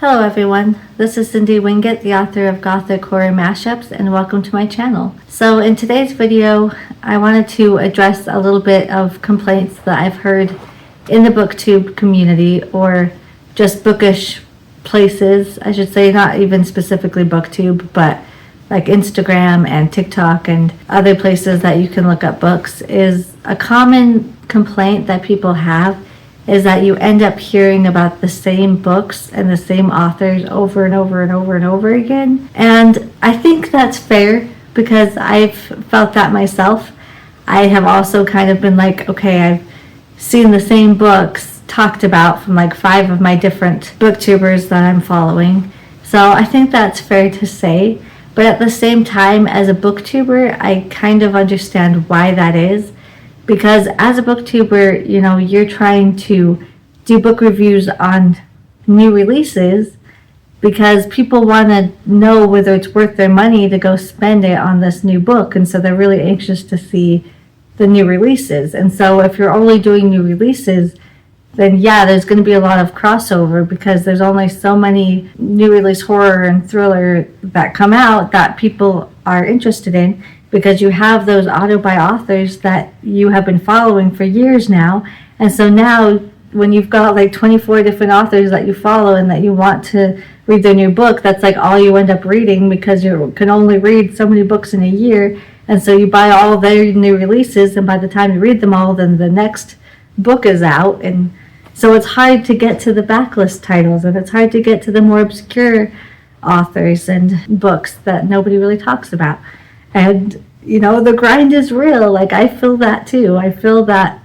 Hello everyone, this is Cindy Winget, the author of Gothic Horror Mashups, and welcome to my channel. So in today's video, I wanted to address a little bit of complaints that I've heard in the booktube community, or just bookish places, I should say, not even specifically booktube, but like Instagram and TikTok and other places that you can look up books. Is a common complaint that people have is that you end up hearing about the same books and the same authors over and over and over and over again. And I think that's fair because I've felt that myself. I have also kind of been like, okay, I've seen the same books talked about from like 5 of my different booktubers that I'm following. So I think that's fair to say. But at the same time, as a booktuber, I kind of understand why that is. Because as a booktuber, you know, you're trying to do book reviews on new releases because people want to know whether it's worth their money to go spend it on this new book. And so they're really anxious to see the new releases. And so if you're only doing new releases, then yeah, there's going to be a lot of crossover because there's only so many new release horror and thriller that come out that people are interested in, because you have those auto-buy authors that you have been following for years now. And so now when you've got like 24 different authors that you follow and that you want to read their new book, that's like all you end up reading because you can only read so many books in a year. And so you buy all their new releases, and by the time you read them all, then the next book is out. And so it's hard to get to the backlist titles, and it's hard to get to the more obscure authors and books that nobody really talks about. And, you know, the grind is real. Like, I feel that too. I feel that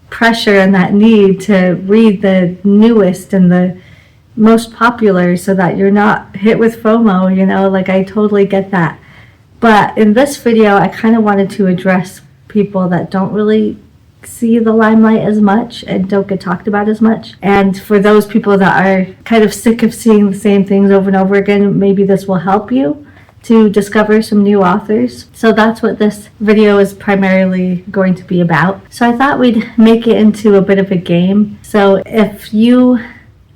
pressure and that need to read the newest and the most popular so that you're not hit with FOMO, you know, like I totally get that. But in this video, I kind of wanted to address people that don't really see the limelight as much and don't get talked about as much. And for those people that are kind of sick of seeing the same things over and over again, maybe this will help you to discover some new authors. So that's what this video is primarily going to be about. So I thought we'd make it into a bit of a game. So if you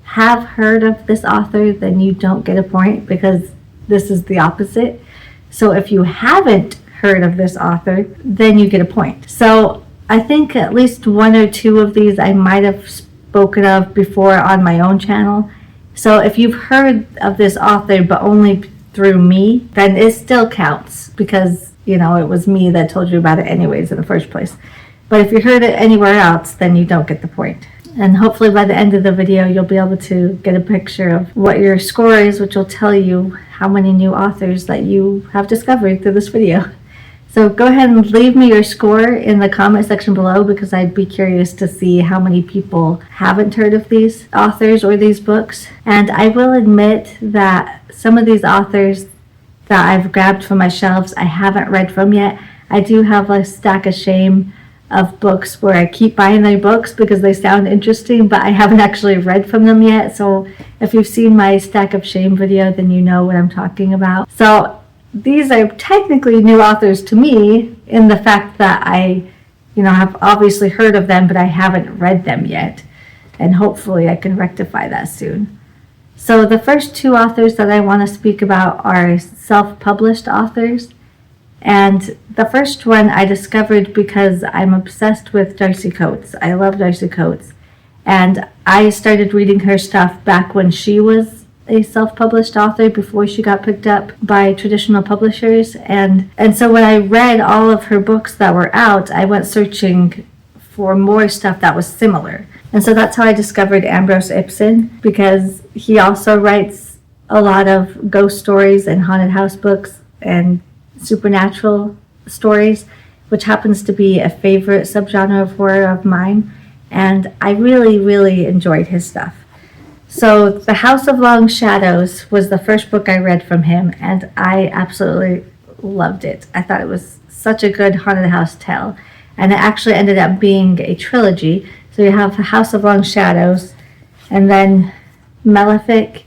have heard of this author, then you don't get a point, because this is the opposite. So if you haven't heard of this author, then you get a point. So I think at least 1 or 2 of these I might have spoken of before on my own channel. So if you've heard of this author but only through me, then it still counts, because, you know, it was me that told you about it anyways in the first place. But if you heard it anywhere else, then you don't get the point. And hopefully by the end of the video, you'll be able to get a picture of what your score is, which will tell you how many new authors that you have discovered through this video. So go ahead and leave me your score in the comment section below, because I'd be curious to see how many people haven't heard of these authors or these books. And I will admit that some of these authors that I've grabbed from my shelves I haven't read from yet. I do have a stack of shame of books where I keep buying their books because they sound interesting, but I haven't actually read from them yet. So if you've seen my stack of shame video, then you know what I'm talking about. So these are technically new authors to me, in the fact that I, you know, have obviously heard of them, but I haven't read them yet. And hopefully I can rectify that soon. So the first 2 authors that I want to speak about are self-published authors. And the first one I discovered because I'm obsessed with Darcy Coates. I love Darcy Coates. And I started reading her stuff back when she was a self-published author, before she got picked up by traditional publishers. And so when I read all of her books that were out, I went searching for more stuff that was similar. And so that's how I discovered Ambrose Ibsen, because he also writes a lot of ghost stories and haunted house books and supernatural stories, which happens to be a favorite subgenre of horror of mine. And I really, really enjoyed his stuff. So The House of Long Shadows was the first book I read from him, and I absolutely loved it. I thought it was such a good haunted house tale. And it actually ended up being a trilogy. So you have The House of Long Shadows, and then Malefic,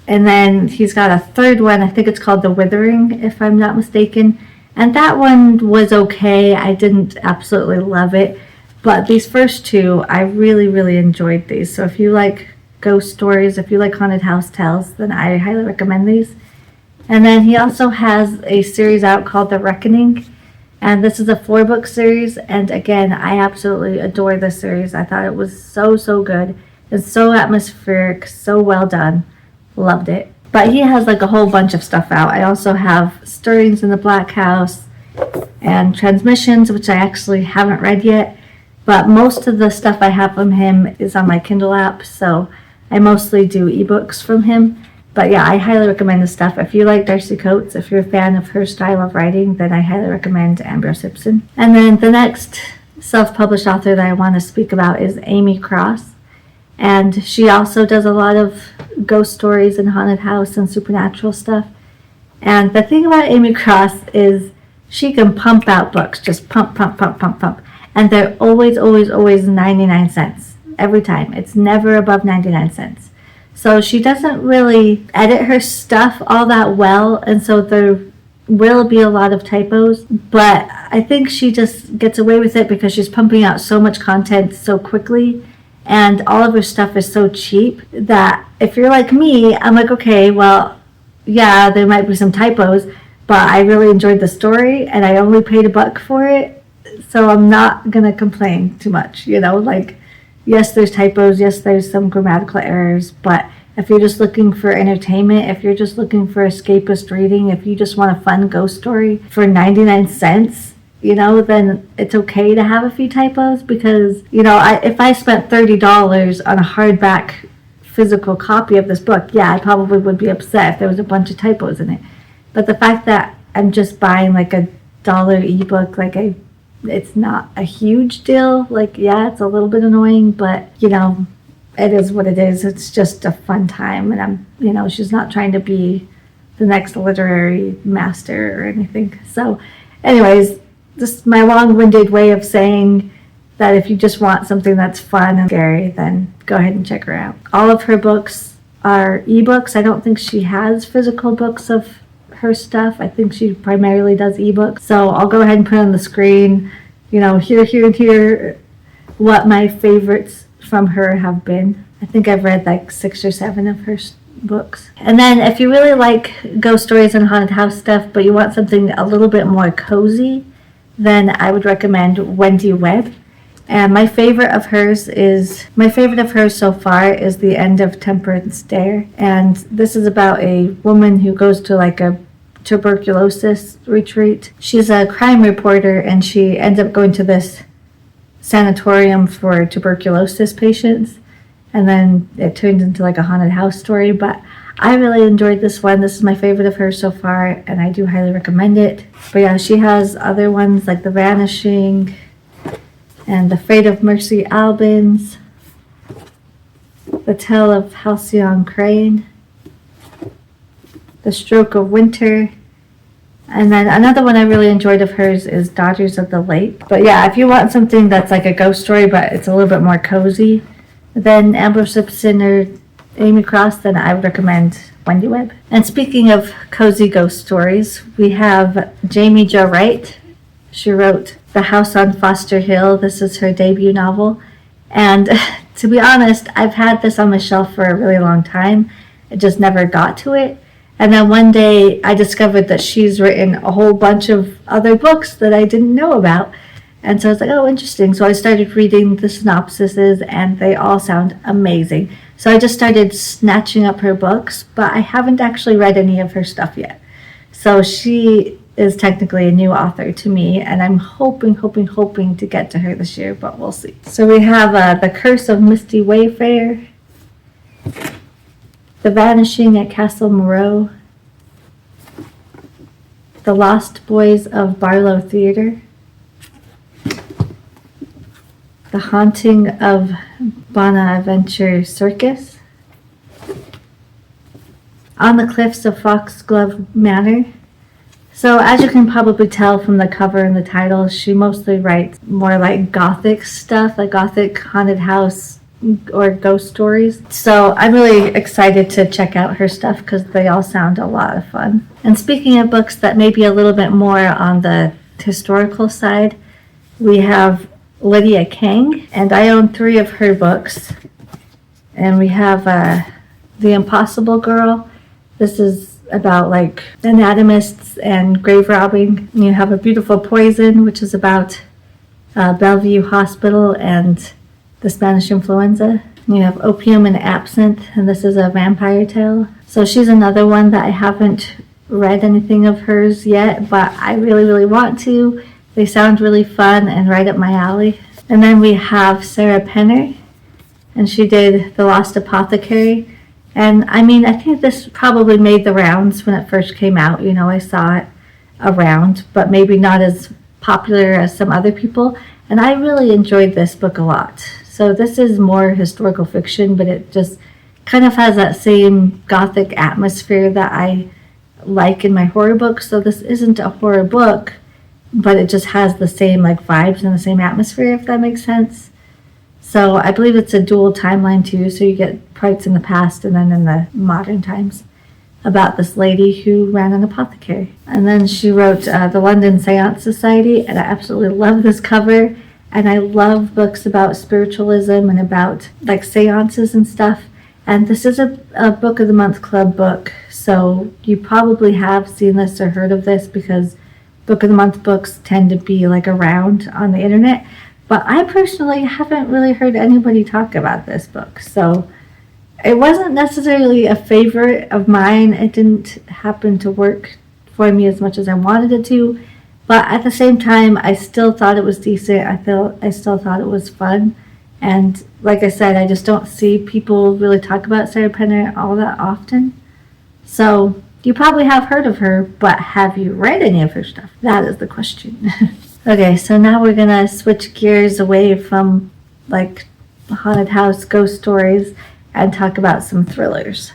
and then he's got a third one, I think it's called The Withering, if I'm not mistaken. And that one was okay. I didn't absolutely love it. But these first 2, I really, really enjoyed these. So if you like ghost stories. If you like haunted house tales, then I highly recommend these. And then he also has a series out called The Reckoning. And this is a 4-book series. And again, I absolutely adore this series. I thought it was so, so good. It's so atmospheric, so well done. Loved it. But he has like a whole bunch of stuff out. I also have Stirrings in the Black House and Transmissions, which I actually haven't read yet. But most of the stuff I have from him is on my Kindle app. So I mostly do ebooks from him. But yeah, I highly recommend this stuff. If you like Darcy Coates, if you're a fan of her style of writing, then I highly recommend Ambrose Simpson. And then the next self-published author that I want to speak about is Amy Cross. And she also does a lot of ghost stories and haunted house and supernatural stuff. And the thing about Amy Cross is she can pump out books, just pump, pump, pump, pump, pump. And they're always, always, always 99 cents every time. It's never above 99 cents. So she doesn't really edit her stuff all that well, and so there will be a lot of typos, but I think she just gets away with it because she's pumping out so much content so quickly, and all of her stuff is so cheap that if you're like me, I'm like, okay, well, yeah, there might be some typos, but I really enjoyed the story, and I only paid $1 for it, so I'm not gonna complain too much, like, yes, there's typos, yes, there's some grammatical errors, but if you're just looking for entertainment, if you're just looking for escapist reading, if you just want a fun ghost story for 99 cents, then it's okay to have a few typos because, if I spent $30 on a hardback physical copy of this book, yeah, I probably would be upset if there was a bunch of typos in it. But the fact that I'm just buying like $1 ebook, it's not a huge deal. Yeah, it's a little bit annoying, but it is what it is. It's just a fun time, and she's not trying to be the next literary master or anything. So anyways, just my long-winded way of saying that if you just want something that's fun and scary, then go ahead and check her out. All of her books are ebooks. I don't think she has physical books of her stuff. I think she primarily does ebooks. So I'll go ahead and put on the screen, here what my favorites from her have been. I think I've read like 6 or 7 of her books. And then if you really like ghost stories and haunted house stuff, but you want something a little bit more cozy, then I would recommend Wendy Webb. And my favorite of hers so far is The End of Temperance Dare. And this is about a woman who goes to like a tuberculosis retreat. She's a crime reporter, and she ends up going to this sanatorium for tuberculosis patients, and then it turns into like a haunted house story. But I really enjoyed this one. This is my favorite of hers so far, and I do highly recommend it. But yeah, she has other ones like The Vanishing and The Fate of Mercy Albans, The Tale of Halcyon Crane, The Stroke of Winter, and then another one I really enjoyed of hers is Daughters of the Lake. But yeah, if you want something that's like a ghost story but it's a little bit more cozy than Ambrose Simpson or Amy Cross, then I would recommend Wendy Webb. And speaking of cozy ghost stories, we have Jamie Jo Wright. She wrote The House on Foster Hill. This is her debut novel. And to be honest, I've had this on my shelf for a really long time. I just never got to it. And then one day I discovered that she's written a whole bunch of other books that I didn't know about. And so I was like, oh, interesting. So I started reading the synopsises, and they all sound amazing. So I just started snatching up her books, but I haven't actually read any of her stuff yet. So she is technically a new author to me, and I'm hoping to get to her this year, but we'll see. So we have The Curse of Misty Wayfair, The Vanishing at Castle Moreau, The Lost Boys of Barlow Theatre, The Haunting of Bonaventure Circus, On the Cliffs of Foxglove Manor. So as you can probably tell from the cover and the title, she mostly writes more like gothic stuff, like gothic haunted house or ghost stories. So I'm really excited to check out her stuff because they all sound a lot of fun. And speaking of books that may be a little bit more on the historical side, we have Lydia Kang, and I own 3 of her books. And we have The Impossible Girl. This is about like anatomists and grave robbing. And you have A Beautiful Poison, which is about Bellevue Hospital and the Spanish influenza. And you have Opium and Absinthe, and this is a vampire tale. So she's another one that I haven't read anything of hers yet, but I really, really want to. They sound really fun and right up my alley. And then we have Sarah Penner, and she did The Lost Apothecary. And I mean, I think this probably made the rounds when it first came out. You know, I saw it around, but maybe not as popular as some other people. And I really enjoyed this book a lot. So this is more historical fiction, but it just kind of has that same gothic atmosphere that I like in my horror books. So this isn't a horror book, but it just has the same like vibes and the same atmosphere, if that makes sense. So I believe it's a dual timeline too, so you get parts in the past and then in the modern times about this lady who ran an apothecary. And then she wrote the London Seance Society, and I absolutely love this cover. And I love books about spiritualism and about like seances and stuff. And this is a Book of the Month Club book, so you probably have seen this or heard of this because Book of the Month books tend to be like around on the internet. But I personally haven't really heard anybody talk about this book, so it wasn't necessarily a favorite of mine. It didn't happen to work for me as much as I wanted it to, but at the same time, I still thought it was decent. I still thought it was fun. And like I said, I just don't see people really talk about Sarah Penner all that often. So you probably have heard of her, but have you read any of her stuff? That is the question. Okay, so now we're going to switch gears away from like haunted house ghost stories and talk about some thrillers.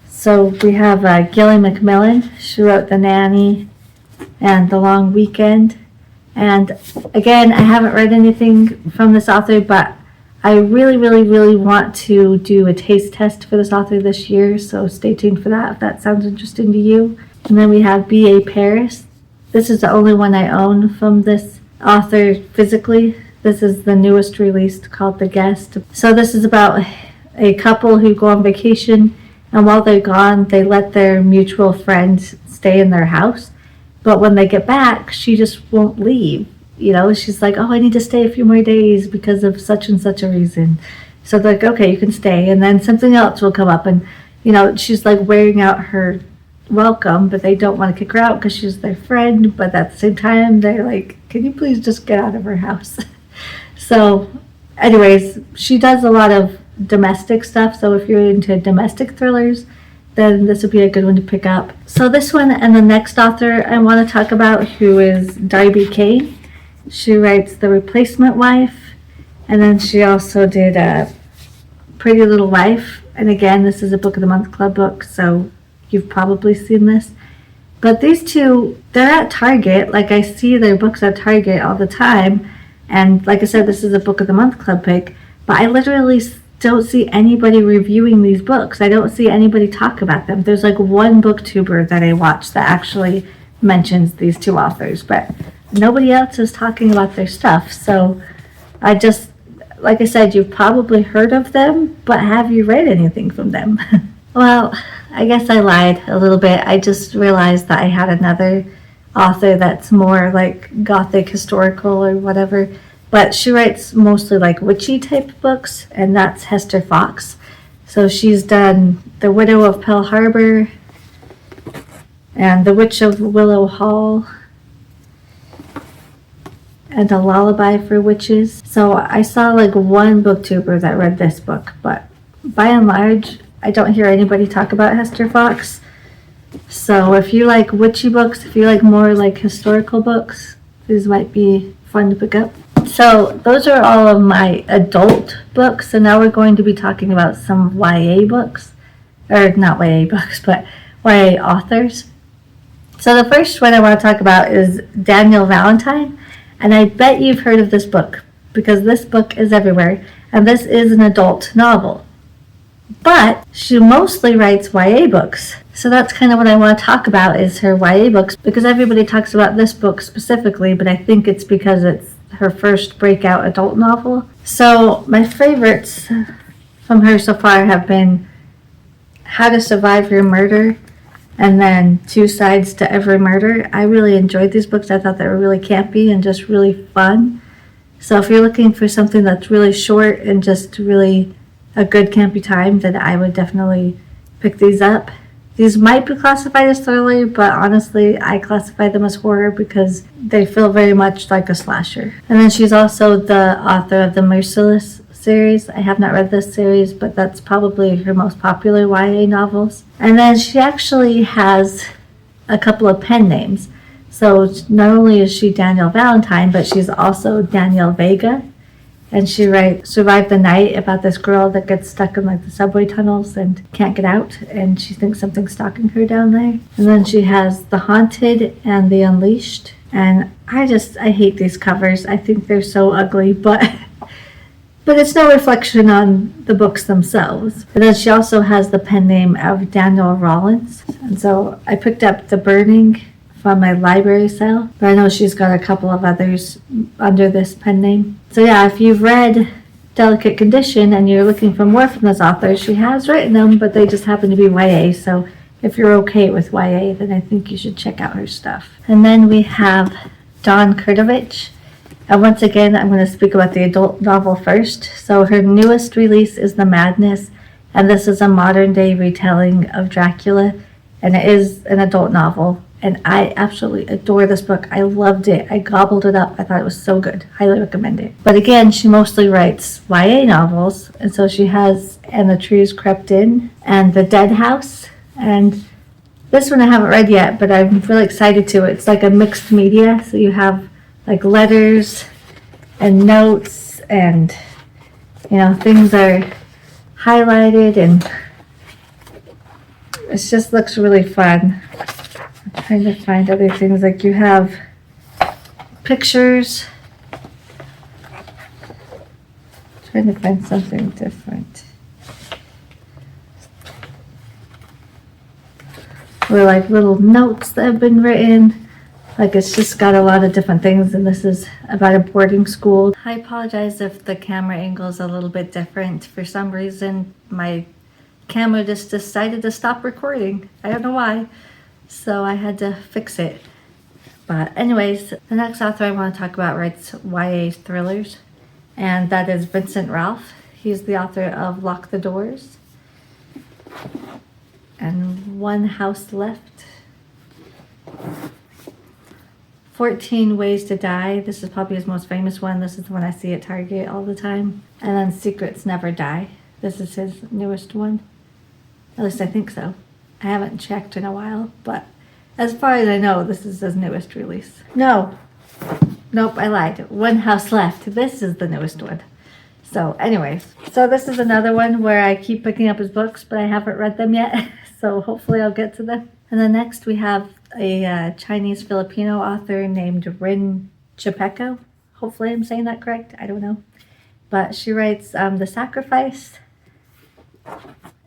So we have Gillian Macmillan. She wrote The Nanny and The Long Weekend. And again, I haven't read anything from this author, but I really, really, really want to do a taste test for this author this year, so stay tuned for that if that sounds interesting to you. And then we have B.A. Paris. This is the only one I own from this author physically. This is the newest release called The Guest. So this is about a couple who go on vacation, and while they're gone, they let their mutual friend stay in their house. But when they get back, she just won't leave. You know, she's like, oh, I need to stay a few more days because of such and such a reason. So they're like, okay, you can stay. And then something else will come up. And, you know, she's like wearing out her welcome, but they don't want to kick her out because she's their friend. But at the same time, they're like, can you please just get out of her house? So anyways, she does a lot of domestic stuff. So if you're into domestic thrillers, then this would be a good one to pick up. So this one and the next author I want to talk about, who is Darby Kane. She writes The Replacement Wife, and then she also did Pretty Little Life. And again, this is a Book of the Month Club book, so you've probably seen this. But these two, they're at Target. Like, I see their books at Target all the time. And like I said, this is a Book of the Month Club pick. But I literally don't see anybody reviewing these books. I don't see anybody talk about them. There's like one booktuber that I watch that actually mentions these two authors, but nobody else is talking about their stuff. So I just, like I said, you've probably heard of them, but have you read anything from them? Well, I guess I lied a little bit. I just realized that I had another author that's more like gothic historical or whatever, but she writes mostly like witchy type books, and that's Hester Fox. So she's done The Widow of Pearl Harbor and The Witch of Willow Hall and A Lullaby for Witches. So I saw like one booktuber that read this book, but by and large, I don't hear anybody talk about Hester Fox. So if you like witchy books, if you like more like historical books, these might be fun to pick up. So those are all of my adult books. So now we're going to be talking about some YA books, or not YA books, but YA authors. So the first one I want to talk about is Daniel Valentine. And I bet you've heard of this book because this book is everywhere. And this is an adult novel. But she mostly writes YA books. So that's kind of what I want to talk about, is her YA books, because everybody talks about this book specifically, but I think it's because it's her first breakout adult novel. So my favorites from her so far have been How to Survive Your Murder and then Two Sides to Every Murder. I really enjoyed these books. I thought they were really campy and just really fun. So if you're looking for something that's really short and just really a good campy time, then I would definitely pick these up. These might be classified as thriller, but honestly, I classify them as horror because they feel very much like a slasher. And then she's also the author of the Merciless series. I have not read this series, but that's probably her most popular YA novels. And then she actually has a couple of pen names. So not only is she Danielle Valentine, but she's also Danielle Vega. And she writes Survive the Night about this girl that gets stuck in like the subway tunnels and can't get out. And she thinks something's stalking her down there. And then she has The Haunted and The Unleashed. And I hate these covers. I think they're so ugly, but it's no reflection on the books themselves. And then she also has the pen name of Daniel Rollins. And so I picked up The Burning from my library sale, but I know she's got a couple of others under this pen name. So yeah, if you've read Delicate Condition and you're looking for more from this author, she has written them, but they just happen to be YA. So if you're okay with YA, then I think you should check out her stuff. And then we have Dawn Kurtovich. And once again, I'm going to speak about the adult novel first. So her newest release is The Madness, and this is a modern day retelling of Dracula, and it is an adult novel. And I absolutely adore this book. I loved it. I gobbled it up. I thought it was so good. Highly recommend it. But again, she mostly writes YA novels. And so she has And the Trees Crept In and The Dead House. And this one I haven't read yet, but I'm really excited to. It's like a mixed media. So you have like letters and notes and, things are highlighted and it just looks really fun. Trying to find other things, like you have pictures. Trying to find something different. Or like little notes that have been written. Like it's just got a lot of different things, and this is about a boarding school. I apologize if the camera angle is a little bit different. For some reason, my camera just decided to stop recording. I don't know why. So I had to fix it. But anyways, the next author I want to talk about writes YA thrillers, and that is Vincent Ralph. He's the author of Lock the Doors and One House Left, 14 Ways to Die. This is probably his most famous one. This is the one I see at Target all the time. And then Secrets Never Die. This is his newest one. At least I think so. I haven't checked in a while, but as far as I know, this is his newest release. Nope, I lied. One House Left. This is the newest one. So anyways, so this is another one where I keep picking up his books, but I haven't read them yet. So hopefully I'll get to them. And then next we have a Chinese-Filipino author named Rin Chipeco. Hopefully I'm saying that correct. I don't know. But she writes The Sacrifice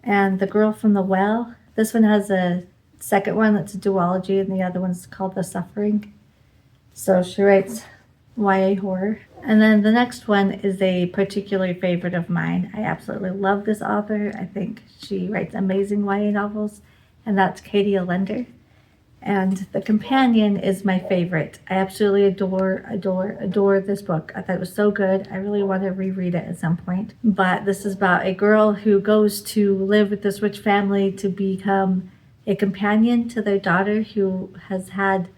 and The Girl from the Well. This one has a second one that's a duology, and the other one's called The Suffering. So she writes YA horror. And then the next one is a particular favorite of mine. I absolutely love this author. I think she writes amazing YA novels, and that's Katie Allender. And The Companion is my favorite. I absolutely adore this book. I thought it was so good. I really want to reread it at some point. But this is about a girl who goes to live with this rich family to become a companion to their daughter who has had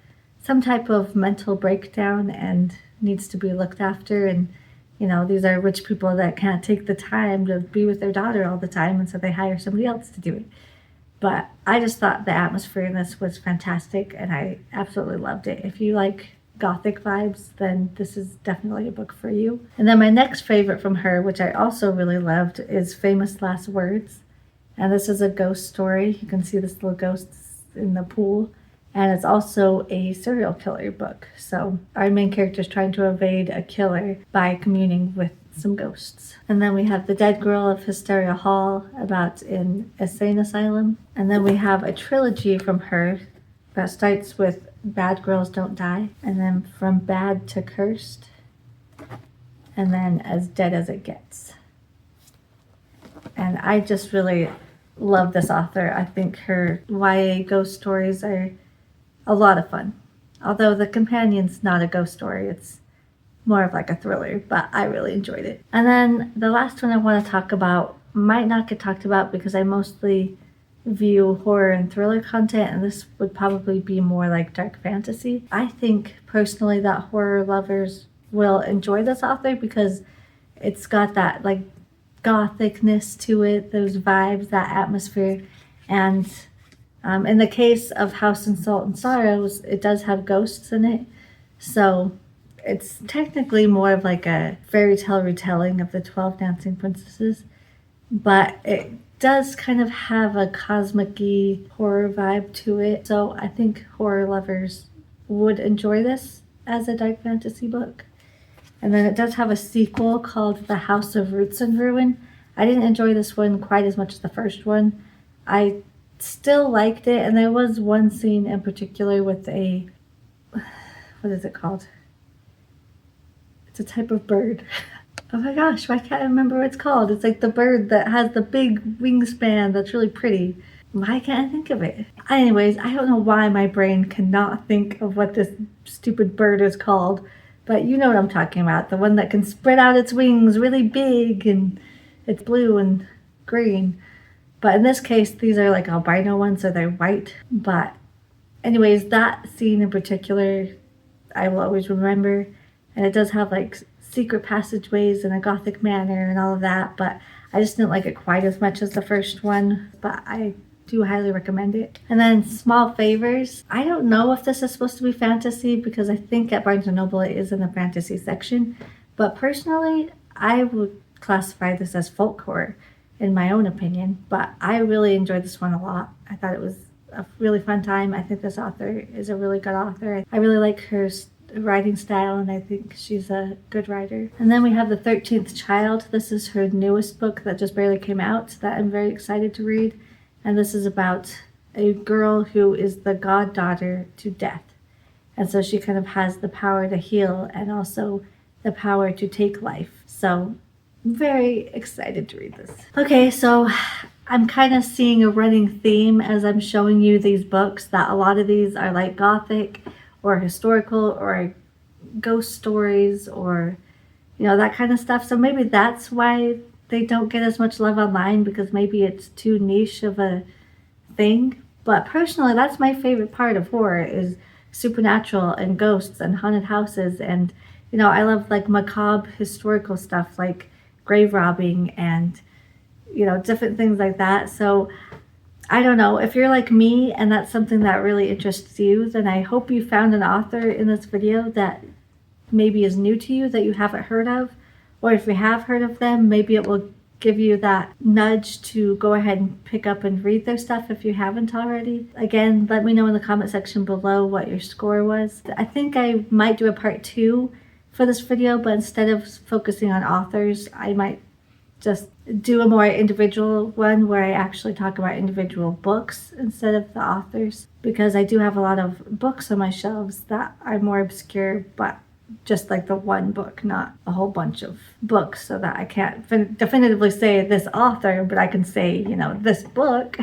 some type of mental breakdown and needs to be looked after. And, these are rich people that can't take the time to be with their daughter all the time, and so they hire somebody else to do it. But I just thought the atmosphere in this was fantastic, and I absolutely loved it. If you like gothic vibes, then this is definitely a book for you. And then my next favorite from her, which I also really loved, is Famous Last Words. And this is a ghost story. You can see this little ghost in the pool. And it's also a serial killer book. So our main character is trying to evade a killer by communing with some ghosts. And then we have The Dead Girl of Hysteria Hall, about an insane asylum. And then we have a trilogy from her that starts with Bad Girls Don't Die, and then From Bad to Cursed, and then As Dead as It Gets. And I just really love this author. I think her YA ghost stories are a lot of fun. Although the companion's not a ghost story, it's more of like a thriller, but I really enjoyed it. And then the last one I want to talk about might not get talked about because I mostly view horror and thriller content, and this would probably be more like dark fantasy. I think personally that horror lovers will enjoy this author because it's got that like gothicness to it, those vibes, that atmosphere. And in the case of House and Salt and Sorrows, it does have ghosts in it, so it's technically more of like a fairy tale retelling of the 12 Dancing Princesses, but it does kind of have a cosmic-y horror vibe to it. So I think horror lovers would enjoy this as a dark fantasy book. And then it does have a sequel called The House of Roots and Ruin. I didn't enjoy this one quite as much as the first one. I still liked it, and there was one scene in particular with a, what is it called? It's a type of bird. Oh my gosh, why can't I remember what it's called? It's like the bird that has the big wingspan that's really pretty. Why can't I think of it? Anyways, I don't know why my brain cannot think of what this stupid bird is called, but you know what I'm talking about. The one that can spread out its wings really big, and it's blue and green. But in this case, these are like albino ones, so they're white. But anyways, that scene in particular, I will always remember. And it does have like secret passageways in a gothic manner and all of that, but I just didn't like it quite as much as the first one, but I do highly recommend it. And then Small Favors. I don't know if this is supposed to be fantasy because I think at Barnes & Noble it is in the fantasy section, but personally I would classify this as folk horror in my own opinion, but I really enjoyed this one a lot. I thought it was a really fun time. I think this author is a really good author. I really like her writing style, and I think she's a good writer. And then we have The 13th Child. This is her newest book that just barely came out that I'm very excited to read. And this is about a girl who is the goddaughter to death. And so she kind of has the power to heal and also the power to take life. So I'm very excited to read this. Okay, so I'm kind of seeing a running theme as I'm showing you these books that a lot of these are like gothic or historical or ghost stories or, you know, that kind of stuff. So maybe that's why they don't get as much love online, because maybe it's too niche of a thing. But personally, that's my favorite part of horror, is supernatural and ghosts and haunted houses. And, you know, I love like macabre historical stuff like grave robbing and, you know, different things like that. So I don't know, if you're like me and that's something that really interests you, then I hope you found an author in this video that maybe is new to you, that you haven't heard of. Or if you have heard of them, maybe it will give you that nudge to go ahead and pick up and read their stuff if you haven't already. Again, let me know in the comment section below what your score was. I think I might do a part 2 for this video, but instead of focusing on authors, I might just do a more individual one where I actually talk about individual books instead of the authors, because I do have a lot of books on my shelves that are more obscure, but just like the one book, not a whole bunch of books, so that I can't definitively say this author, but I can say, you know, this book.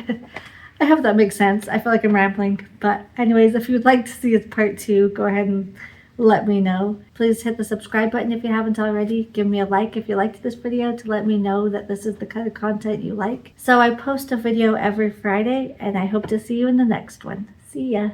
I hope that makes sense. I feel like I'm rambling, but anyways, if you'd like to see a part 2, go ahead and let me know. Please hit the subscribe button if you haven't already. Give me a like if you liked this video to let me know that this is the kind of content you like. So I post a video every Friday, and I hope to see you in the next one. See ya!